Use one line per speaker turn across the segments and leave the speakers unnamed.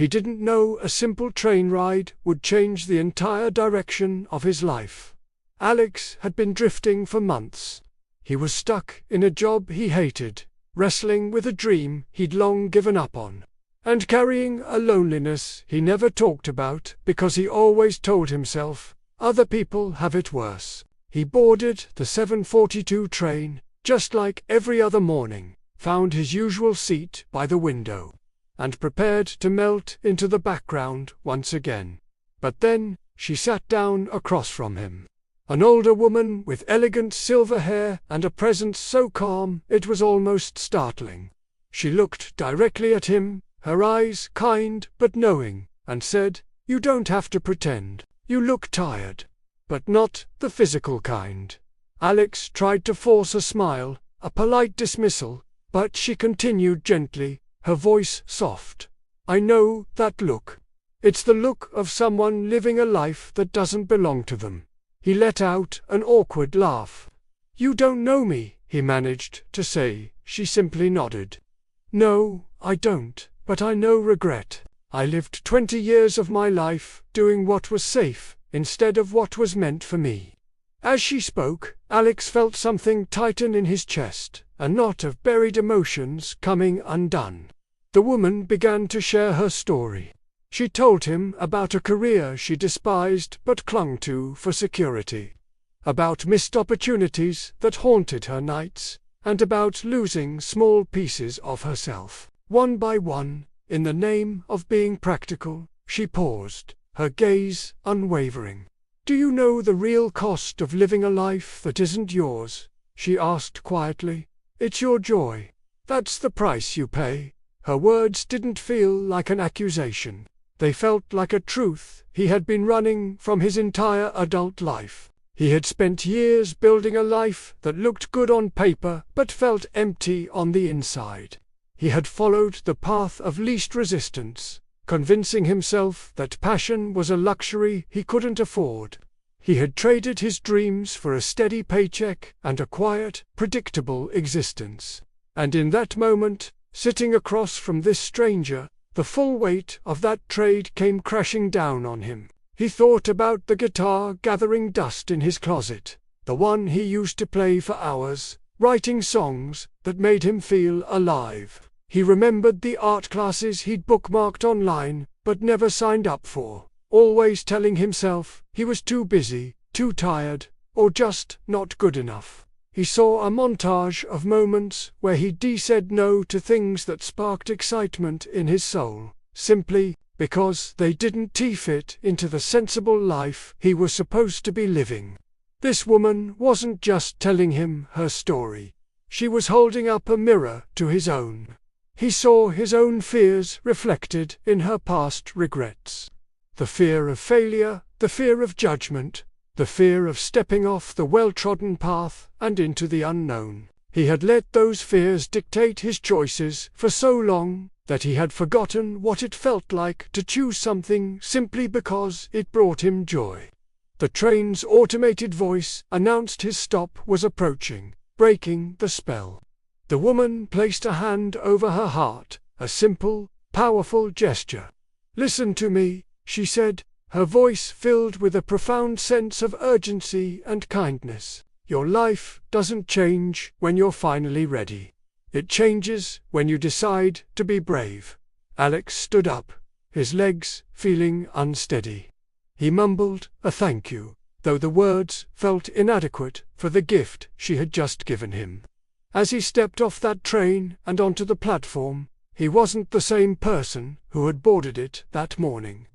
He didn't know a simple train ride would change the entire direction of his life. Alex had been drifting for months. He was stuck in a job he hated, wrestling with a dream he'd long given up on, and carrying a loneliness he never talked about because he always told himself, other people have it worse. He boarded the 7:42 train, just like every other morning, found his usual seat by the window, and prepared to melt into the background once again. But then, she sat down across from him. An older woman with elegant silver hair and a presence so calm it was almost startling. She looked directly at him, her eyes kind but knowing, and said, "You don't have to pretend. You look tired. But not the physical kind." Alex tried to force a smile, a polite dismissal, but she continued gently, her voice soft. "I know that look. It's the look of someone living a life that doesn't belong to them." He let out an awkward laugh. "You don't know me," he managed to say. She simply nodded. "No, I don't, but I know regret. I lived 20 years of my life doing what was safe, instead of what was meant for me." As she spoke, Alex felt something tighten in his chest, a knot of buried emotions coming undone. The woman began to share her story. She told him about a career she despised but clung to for security, about missed opportunities that haunted her nights, and about losing small pieces of herself, one by one, in the name of being practical. She paused, her gaze unwavering. "Do you know the real cost of living a life that isn't yours?" she asked quietly. "It's your joy. That's the price you pay." Her words didn't feel like an accusation. They felt like a truth he had been running from his entire adult life. He had spent years building a life that looked good on paper but felt empty on the inside. He had followed the path of least resistance, convincing himself that passion was a luxury he couldn't afford. He had traded his dreams for a steady paycheck and a quiet, predictable existence. And in that moment, sitting across from this stranger, the full weight of that trade came crashing down on him. He thought about the guitar gathering dust in his closet, the one he used to play for hours, writing songs that made him feel alive. He remembered the art classes he'd bookmarked online but never signed up for, always telling himself he was too busy, too tired, or just not good enough. He saw a montage of moments where he'd said no to things that sparked excitement in his soul, simply because they didn't fit into the sensible life he was supposed to be living. This woman wasn't just telling him her story. She was holding up a mirror to his own. He saw his own fears reflected in her past regrets. The fear of failure, the fear of judgment, the fear of stepping off the well-trodden path and into the unknown. He had let those fears dictate his choices for so long that he had forgotten what it felt like to choose something simply because it brought him joy. The train's automated voice announced his stop was approaching, breaking the spell. The woman placed a hand over her heart, a simple, powerful gesture. "Listen to me," she said, her voice filled with a profound sense of urgency and kindness. "Your life doesn't change when you're finally ready. It changes when you decide to be brave." Alex stood up, his legs feeling unsteady. He mumbled a thank you, though the words felt inadequate for the gift she had just given him. As he stepped off that train and onto the platform, he wasn't the same person who had boarded it that morning.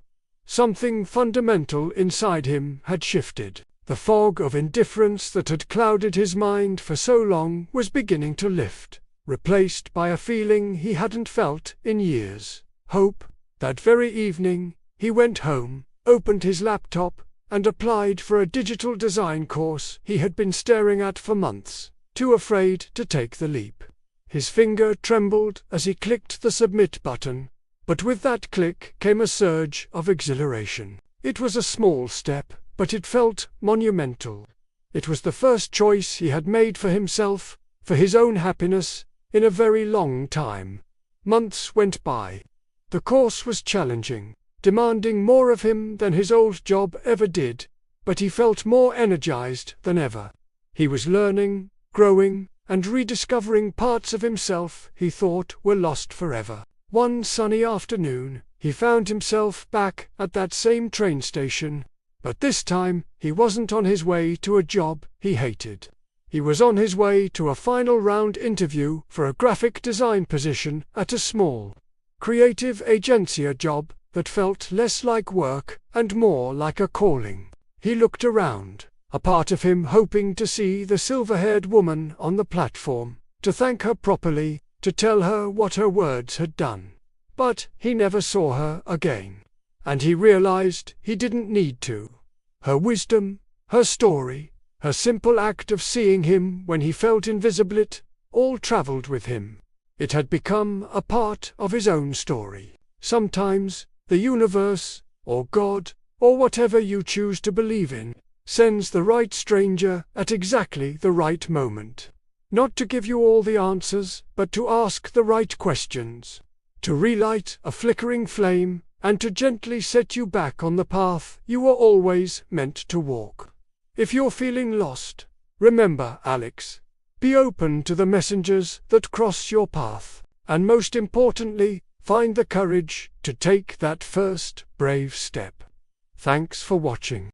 Something fundamental inside him had shifted. The fog of indifference that had clouded his mind for so long was beginning to lift, replaced by a feeling he hadn't felt in years: hope. That very evening, he went home, opened his laptop, and applied for a digital design course he had been staring at for months, too afraid to take the leap. His finger trembled as he clicked the submit button, but with that click came a surge of exhilaration. It was a small step, but it felt monumental. It was the first choice he had made for himself, for his own happiness, in a very long time. Months went by. The course was challenging, demanding more of him than his old job ever did, but he felt more energized than ever. He was learning, growing, and rediscovering parts of himself he thought were lost forever. One sunny afternoon, he found himself back at that same train station, but this time he wasn't on his way to a job he hated. He was on his way to a final round interview for a graphic design position at a small, creative agency, a job that felt less like work and more like a calling. He looked around, a part of him hoping to see the silver-haired woman on the platform, to thank her properly, to tell her what her words had done. But he never saw her again. And he realized he didn't need to. Her wisdom, her story, her simple act of seeing him when he felt invisible, it all traveled with him. It had become a part of his own story. Sometimes the universe, or God, or whatever you choose to believe in, sends the right stranger at exactly the right moment. Not to give you all the answers, but to ask the right questions. To relight a flickering flame, and to gently set you back on the path you were always meant to walk. If you're feeling lost, remember, Alex, be open to the messengers that cross your path, and most importantly, find the courage to take that first brave step. Thanks for watching.